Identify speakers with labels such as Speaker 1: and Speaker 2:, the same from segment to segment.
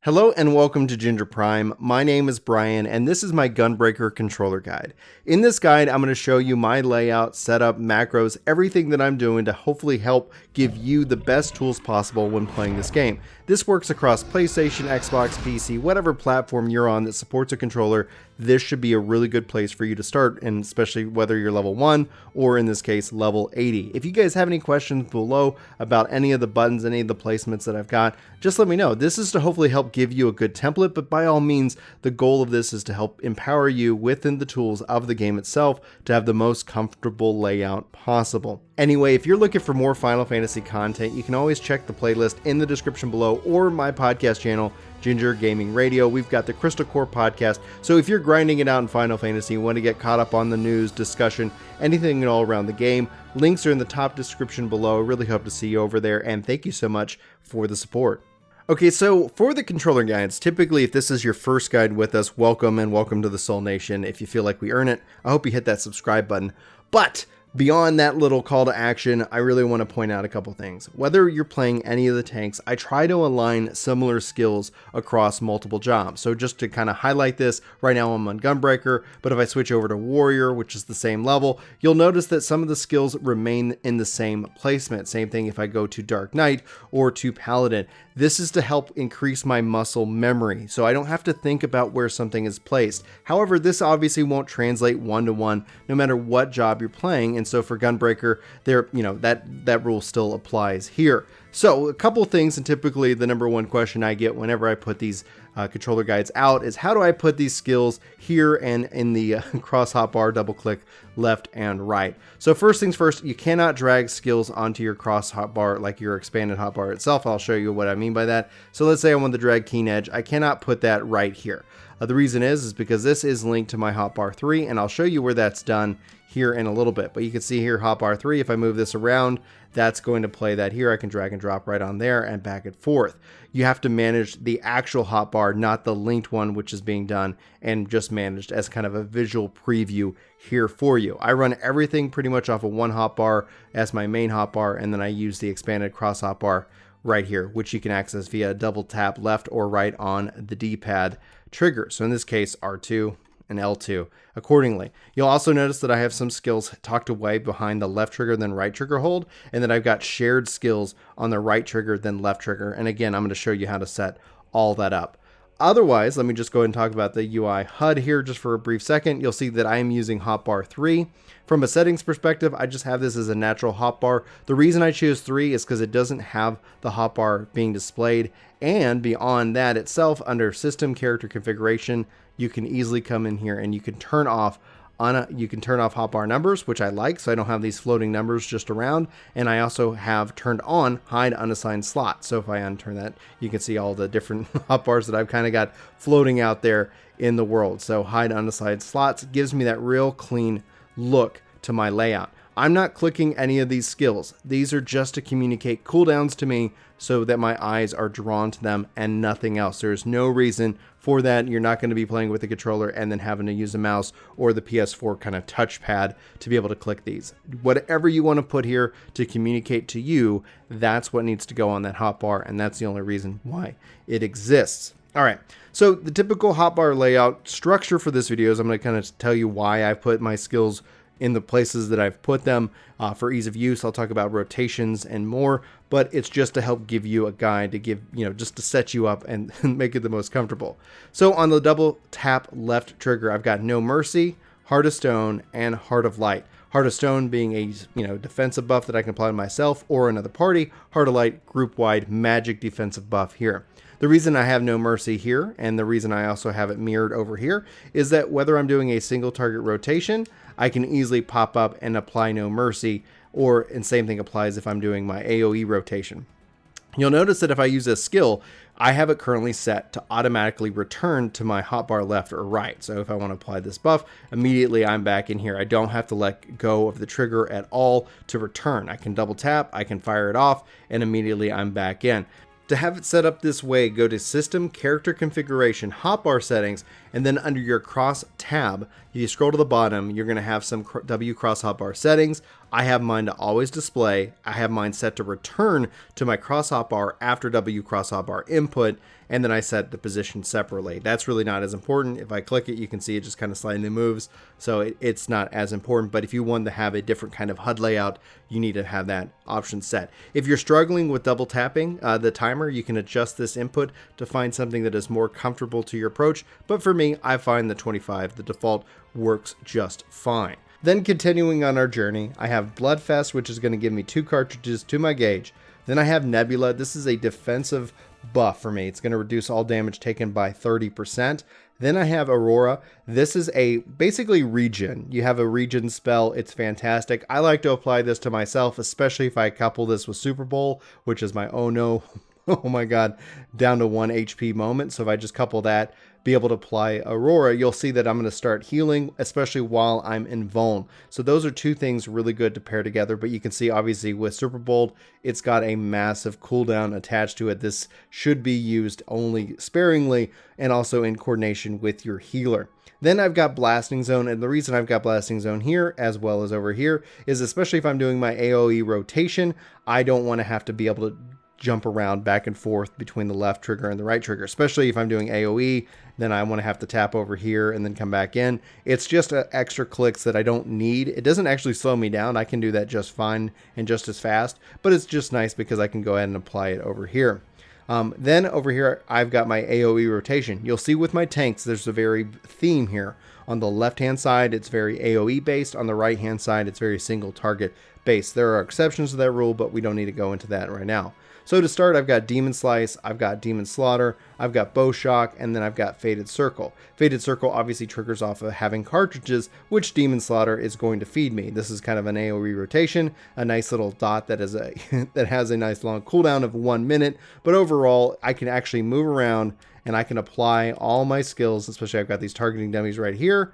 Speaker 1: Hello and welcome to Ginger Prime. My name is Brian and this is my Gunbreaker controller guide. In this guide, I'm going to show you my layout, setup, macros, everything that I'm doing to hopefully help give you the best tools possible when playing this game. This works across PlayStation, Xbox, PC, whatever platform you're on that supports a controller. This should be a really good place for you to start, and especially whether you're level 1 or in this case level 80. If you guys have any questions below about any of the buttons, any of the placements that I've got, just let me know. This is to hopefully help give you a good template, but by all means, the goal of this is to help empower you within the tools of the game itself to have the most comfortable layout possible. Anyway, if you're looking for more Final Fantasy content, you can always check the playlist in the description below or my podcast channel, Ginger Gaming Radio. We've got the Crystal Core podcast, so if you're grinding it out in Final Fantasy, you want to get caught up on the news, discussion, anything at all around the game, links are in the top description below. I really hope to see you over there, and thank you so much for the support. Okay, so for the controller guides, typically if this is your first guide with us, welcome and welcome to the Soul Nation. If you feel like we earn it, I hope you hit that subscribe button. But beyond that little call to action, I really want to point out a couple things. Whether you're playing any of the tanks, I try to align similar skills across multiple jobs. So just to kind of highlight this, right now I'm on Gunbreaker, but if I switch over to Warrior, which is the same level, you'll notice that some of the skills remain in the same placement. Same thing if I go to Dark Knight or to Paladin. This is to help increase my muscle memory, so I don't have to think about where something is placed. However, this obviously won't translate one-to-one no matter what job you're playing, and so for Gunbreaker, that rule still applies here. So a couple things, and typically the number one question I get whenever I put these controller guides out is how do I put these skills here and in the cross hotbar, double click left and right. So first things first, you cannot drag skills onto your cross hotbar like your expanded hotbar itself. I'll show you what I mean by that. So let's say I want to drag Keen Edge. I cannot put that right here. The reason is because this is linked to my hotbar 3, and I'll show you where that's done here in a little bit. But you can see here hotbar 3, if I move this around, that's going to play that here. I can drag and drop right on there and back and forth. You have to manage the actual hotbar, not the linked one, which is being done and just managed as kind of a visual preview here for you. I run everything pretty much off of one hotbar as my main hotbar, and then I use the expanded cross hotbar right here, which you can access via double tap left or right on the D-pad trigger. So in this case, R2 and L2 accordingly. You'll also notice that I have some skills tucked away behind the left trigger then right trigger hold, and then I've got shared skills on the right trigger then left trigger. And again, I'm going to show you how to set all that up. Otherwise, let me just go ahead and talk about the UI HUD here just for a brief second. You'll see that I am using hotbar 3. From a settings perspective, I just have this as a natural hotbar. The reason I choose 3 is because it doesn't have the hotbar being displayed. And beyond that itself, under system character configuration, you can easily come in here and you can turn off hotbar numbers, which I like, so I don't have these floating numbers just around. And I also have turned on hide unassigned slots. So if I unturn that, you can see all the different hotbars that I've kind of got floating out there in the world. So hide unassigned slots gives me that real clean look to my layout. I'm not clicking any of these skills. These are just to communicate cooldowns to me so that my eyes are drawn to them and nothing else. There's no reason for that. You're not going to be playing with the controller and then having to use a mouse or the PS4 kind of touchpad to be able to click these. Whatever you want to put here to communicate to you, that's what needs to go on that hotbar, and that's the only reason why it exists. All right, so the typical hotbar layout structure for this video is I'm going to kind of tell you why I put my skills in the places that I've put them for ease of use. I'll talk about rotations and more, but it's just to help give you a guide to give, just to set you up and make it the most comfortable. So on the double tap left trigger, I've got No Mercy, Heart of Stone, and Heart of Light. Heart of Stone being a defensive buff that I can apply to myself or another party. Heart of Light, group-wide magic defensive buff here. The reason I have No Mercy here, and the reason I also have it mirrored over here, is that whether I'm doing a single target rotation, I can easily pop up and apply No Mercy, and same thing applies if I'm doing my AoE rotation. You'll notice that if I use a skill, I have it currently set to automatically return to my hotbar left or right. So if I want to apply this buff, immediately I'm back in here. I don't have to let go of the trigger at all to return. I can double tap, I can fire it off, and immediately I'm back in. To have it set up this way, go to System, Character Configuration, Hotbar Settings, and then under your cross tab, If you scroll to the bottom, you're going to have some W cross hotbar settings. I have mine to always display. I have mine set to return to my cross hotbar after W cross hotbar input, and then I set the position separately. That's really not as important. If I click it, you can see it just kind of slightly moves, so it's not as important. But if you want to have a different kind of HUD layout, you need to have that option set. If you're struggling with double tapping the timer, you can adjust this input to find something that is more comfortable to your approach. But for me, I find the 25, the default, works just fine. Then continuing on our journey, I have Bloodfest, which is going to give me 2 cartridges to my gauge. Then I have Nebula. This is a defensive buff for me. It's going to reduce all damage taken by 30%. Then I have Aurora. This is a basically regen. You have a regen spell. It's fantastic. I like to apply this to myself, especially if I couple this with Super Bowl, which is my oh no, oh my god, down to 1 HP moment. So if I just couple that, be able to apply Aurora, you'll see that I'm going to start healing, especially while I'm in Vuln. So those are 2 things really good to pair together. But you can see obviously with Super Bowl, it's got a massive cooldown attached to it. This should be used only sparingly and also in coordination with your healer. Then I've got Blasting Zone, and the reason I've got Blasting Zone here as well as over here is especially if I'm doing my AoE rotation, I don't want to have to be able to jump around back and forth between the left trigger and the right trigger, especially if I'm doing AoE. Then I want to have to tap over here and then come back in. It's just extra clicks that I don't need. It doesn't actually slow me down. I can do that just fine and just as fast, but it's just nice because I can go ahead and apply it over here. Then over here, I've got my AoE rotation. You'll see with my tanks, there's a very theme here. On the left-hand side, it's very AoE based. On the right-hand side, it's very single target based. There are exceptions to that rule, but we don't need to go into that right now. So to start, I've got Demon Slice, I've got Demon Slaughter, I've got Bow Shock, and then I've got Fated Circle. Fated Circle obviously triggers off of having cartridges, which Demon Slaughter is going to feed me. This is kind of an AoE rotation, a nice little dot that is that has a nice long cooldown of 1 minute, but overall, I can actually move around and I can apply all my skills, especially I've got these targeting dummies right here,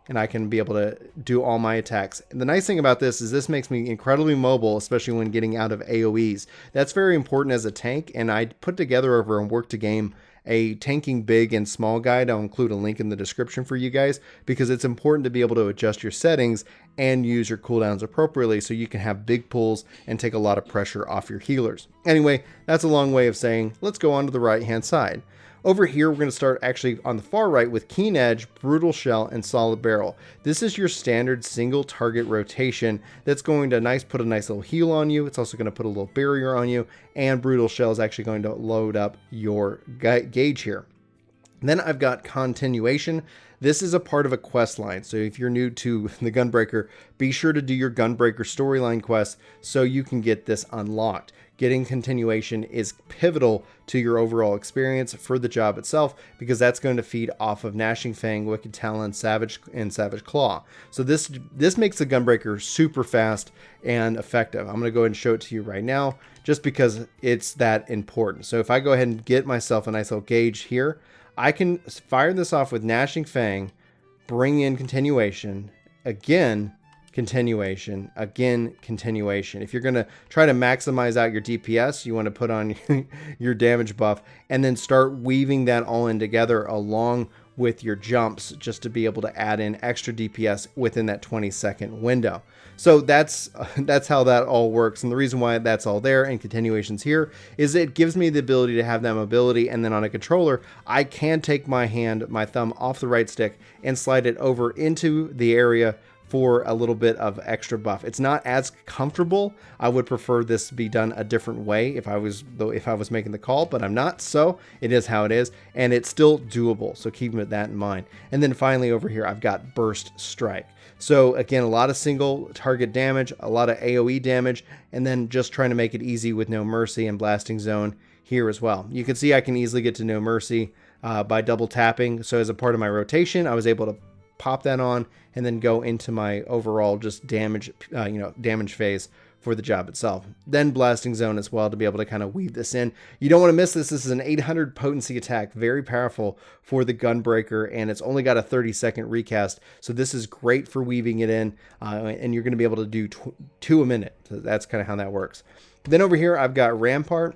Speaker 1: and I can be able to do all my attacks. And the nice thing about this is this makes me incredibly mobile, especially when getting out of AoEs. That's very important as a tank, and I put together over and Work to Game a tanking big and small guide. I'll include a link in the description for you guys because it's important to be able to adjust your settings and use your cooldowns appropriately so you can have big pulls and take a lot of pressure off your healers. Anyway, that's a long way of saying let's go on to the right hand side. Over here, we're going to start actually on the far right with Keen Edge, Brutal Shell, and Solid Barrel. This is your standard single target rotation that's going to put a nice little heal on you. It's also going to put a little barrier on you, and Brutal Shell is actually going to load up your gauge here. Then I've got Continuation. This is a part of a quest line, so if you're new to the Gunbreaker, be sure to do your Gunbreaker storyline quests so you can get this unlocked. Getting Continuation is pivotal to your overall experience for the job itself because that's going to feed off of Gnashing Fang, Wicked Talon, Savage Claw. So this makes the Gunbreaker super fast and effective. I'm going to go ahead and show it to you right now just because it's that important. So if I go ahead and get myself a nice little gauge here, I can fire this off with Gnashing Fang, bring in Continuation, again, Continuation, again, Continuation. If you're going to try to maximize out your DPS, you want to put on your damage buff and then start weaving that all in together along with your jumps just to be able to add in extra DPS within that 20-second window. So that's how that all works. And the reason why that's all there and Continuations here is it gives me the ability to have that mobility, and then on a controller, I can take my thumb off the right stick and slide it over into the area for a little bit of extra buff. It's not as comfortable. I would prefer this to be done a different way if I was making the call, but I'm not, so it is how it is, and it's still doable, so keep that in mind. And then finally over here, I've got Burst Strike. So again, a lot of single target damage, a lot of AoE damage, and then just trying to make it easy with No Mercy and Blasting Zone here as well. You can see I can easily get to No Mercy by double tapping, so as a part of my rotation, I was able to pop that on and then go into my overall just damage phase for the job itself. Then Blasting Zone as well to be able to kind of weave this in. You don't want to miss this. This is an 800 potency attack, very powerful for the Gunbreaker, and it's only got a 30-second recast. So this is great for weaving it in, and you're going to be able to do 2 a minute. So that's kind of how that works. Then over here, I've got Rampart.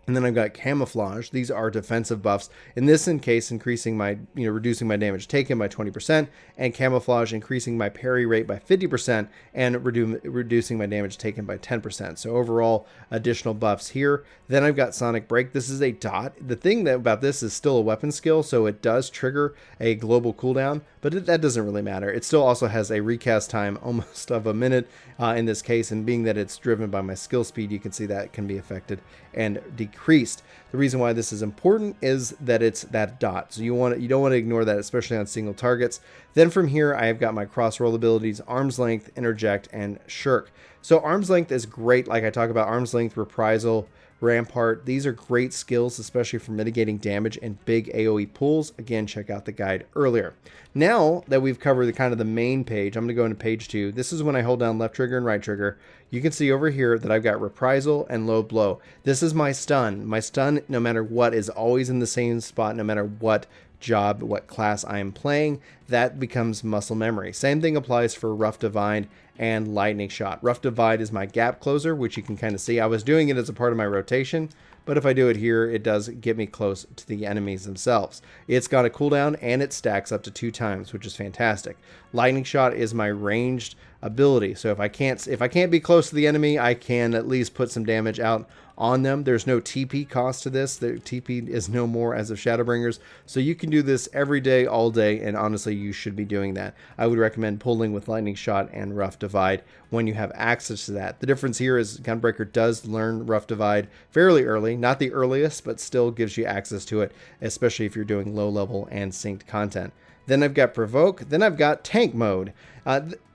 Speaker 1: And then I've got camouflage. These are defensive buffs. In this case, increasing my, reducing my damage taken by 20%, and camouflage increasing my parry rate by 50% and reducing my damage taken by 10%. So overall, additional buffs here. Then I've got Sonic Break. This is a dot. The thing about this is still a weapon skill, so it does trigger a global cooldown, but that doesn't really matter. It still also has a recast time almost of a minute in this case, and being that it's driven by my skill speed, you can see that can be affected and decreased. The reason why this is important is that it's that dot, so you don't want to ignore that, especially on single targets. Then from here, I have got my cross roll abilities: Arm's Length, Interject, and Shirk. So Arm's Length is great. Like I talk about Arm's Length, Reprisal, Rampart. These are great skills, especially for mitigating damage in big AoE pools. Again, check out the guide earlier. Now that we've covered the main page, I'm going to go into page 2. This is when I hold down left trigger and right trigger. You can see over here that I've got Reprisal and Low Blow. This is my stun. My stun, no matter what, is always in the same spot, no matter what job, what class I am playing. That becomes muscle memory. Same thing applies for Rough Divide and Lightning Shot. Rough Divide is my gap closer, which you can kind of see. I was doing it as a part of my rotation, but if I do it here, it does get me close to the enemies themselves. It's got a cooldown and it stacks up to 2 times, which is fantastic. Lightning Shot is my ranged ability, so if I can't be close to the enemy, I can at least put some damage out on them. There's no TP cost to this. The TP is no more as of Shadowbringers, so you can do this every day, all day, and honestly, you should be doing that. I would recommend pulling with Lightning Shot and Rough Divide when you have access to that. The difference here is Gunbreaker does learn Rough Divide fairly early, not the earliest, but still gives you access to it, especially if you're doing low level and synced content. Then I've got Provoke. Then I've got Tank Mode.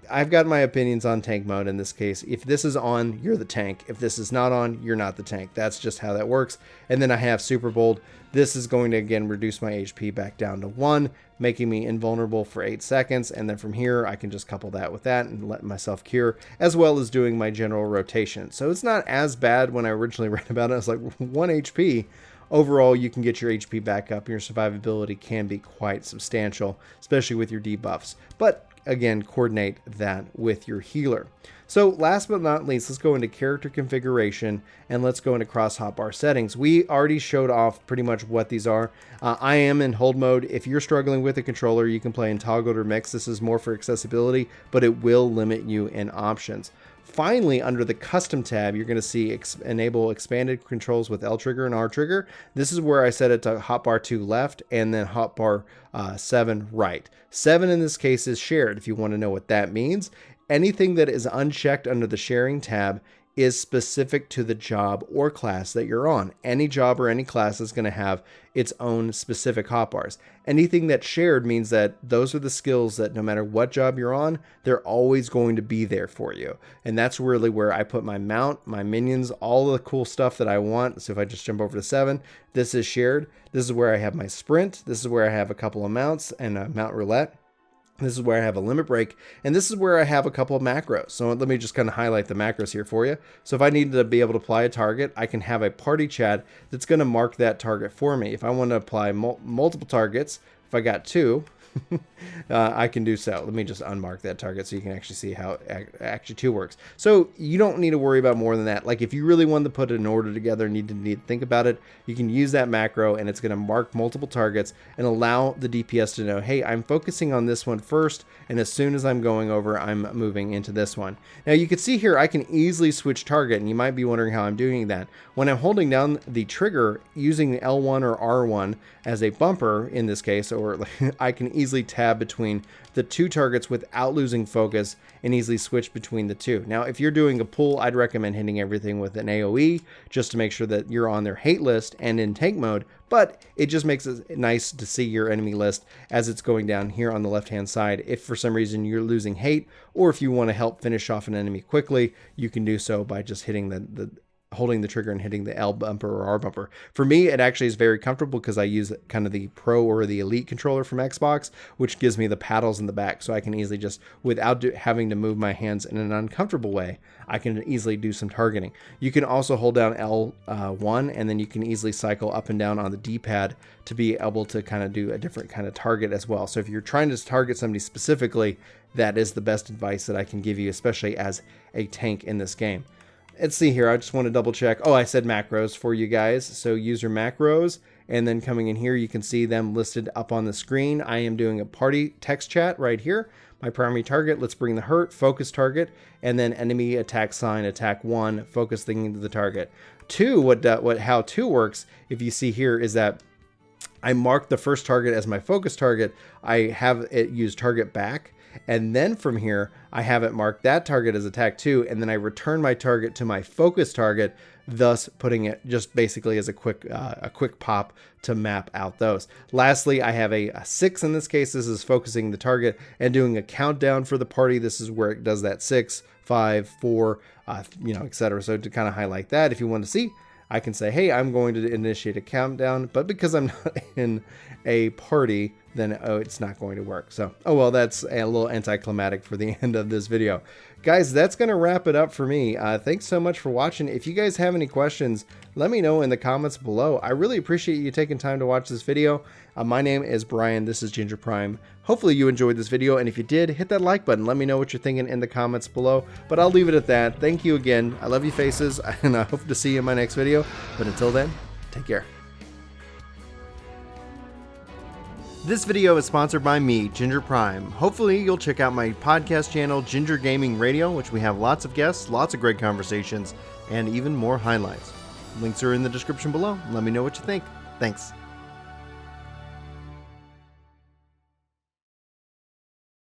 Speaker 1: I've got my opinions on tank mode in this case. If this is on, you're the tank. If this is not on, you're not the tank. That's just how that works. And then I have Super Bold. This is going to, again, reduce my HP back down to 1, making me invulnerable for 8 seconds. And then from here, I can just couple that with that and let myself cure, as well as doing my general rotation. So it's not as bad. When I originally read about it, I was like, 1 HP. Overall, you can get your HP back up. Your survivability can be quite substantial, especially with your debuffs. But again, coordinate that with your healer. So last but not least, let's go into character configuration and let's go into cross hotbar settings. We already showed off pretty much what these are. I am in hold mode. If you're struggling with a controller, you can play in toggled or mixed. This is more for accessibility, but it will limit you in options. Finally, under the custom tab, you're going to see enable expanded controls with L trigger and R trigger. This is where I set it to hotbar 2 left and then hotbar 7 right. 7 in this case is shared, if you want to know what that means. Anything that is unchecked under the sharing tab is specific to the job or class that you're on. Any job or any class is going to have its own specific hotbars. Anything that's shared means that those are the skills that no matter what job you're on, they're always going to be there for you. And that's really where I put my mount, my minions, all the cool stuff that I want. So if I just jump over to 7, this is shared. This is where I have my sprint. This is where I have a couple of mounts and a mount roulette. This is where I have a limit break, and this is where I have a couple of macros. So let me just kind of highlight the macros here for you. So if I need to be able to apply a target, I can have a party chat that's going to mark that target for me. If I want to apply multiple targets, if I got 2, I can do so. Let me just unmark that target so you can actually see how actually 2 works. So you don't need to worry about more than that. Like if you really want to put an order together and need to think about it, you can use that macro and it's going to mark multiple targets and allow the DPS to know, hey, I'm focusing on this one first, and as soon as I'm going over, I'm moving into this one. Now you can see here I can easily switch target, and you might be wondering how I'm doing that. When I'm holding down the trigger using L1 or R1 as a bumper in this case, or I can easily tab between the 2 targets without losing focus and easily switch between the 2. Now, if you're doing a pull, I'd recommend hitting everything with an AoE just to make sure that you're on their hate list and in tank mode, but it just makes it nice to see your enemy list as it's going down here on the left-hand side. If for some reason you're losing hate, or if you want to help finish off an enemy quickly, you can do so by just hitting holding the trigger and hitting the L bumper or R bumper. For me, it actually is very comfortable because I use kind of the Pro or the Elite controller from Xbox, which gives me the paddles in the back, so I can easily just, without having to move my hands in an uncomfortable way, I can easily do some targeting. You can also hold down L1, and then you can easily cycle up and down on the D-pad to be able to kind of do a different kind of target as well. So if you're trying to target somebody specifically, that is the best advice that I can give you, especially as a tank in this game. let's see here. I just want to double check. Oh, I said macros for you guys. So user macros, and then coming in here, you can see them listed up on the screen. I am doing a party text chat right here. My primary target, let's bring the hurt, focus target, and then enemy attack sign, attack 1, focus thing into the target. 2, how 2 works, if you see here, is that I mark the first target as my focus target. I have it use target back. And then from here, I have it mark that target as attack 2, and then I return my target to my focus target, thus putting it just basically as a quick pop to map out those. Lastly, I have a 6 in this case. This is focusing the target and doing a countdown for the party. This is where it does that 6, 5, 4, etc. So to kind of highlight that, if you want to see, I can say, hey, I'm going to initiate a countdown, but because I'm not in a party, then it's not going to work. So, oh well, that's a little anticlimactic for the end of this video. Guys, that's going to wrap it up for me. Thanks so much for watching. If you guys have any questions, let me know in the comments below. I really appreciate you taking time to watch this video. My name is Brian. This is Ginger Prime. Hopefully you enjoyed this video, and if you did, hit that like button. Let me know what you're thinking in the comments below, but I'll leave it at that. Thank you again. I love you faces, and I hope to see you in my next video. But until then, take care. This video is sponsored by me, Ginger Prime. Hopefully you'll check out my podcast channel, Ginger Gaming Radio, which we have lots of guests, lots of great conversations, and even more highlights. Links are in the description below. Let me know what you think. Thanks.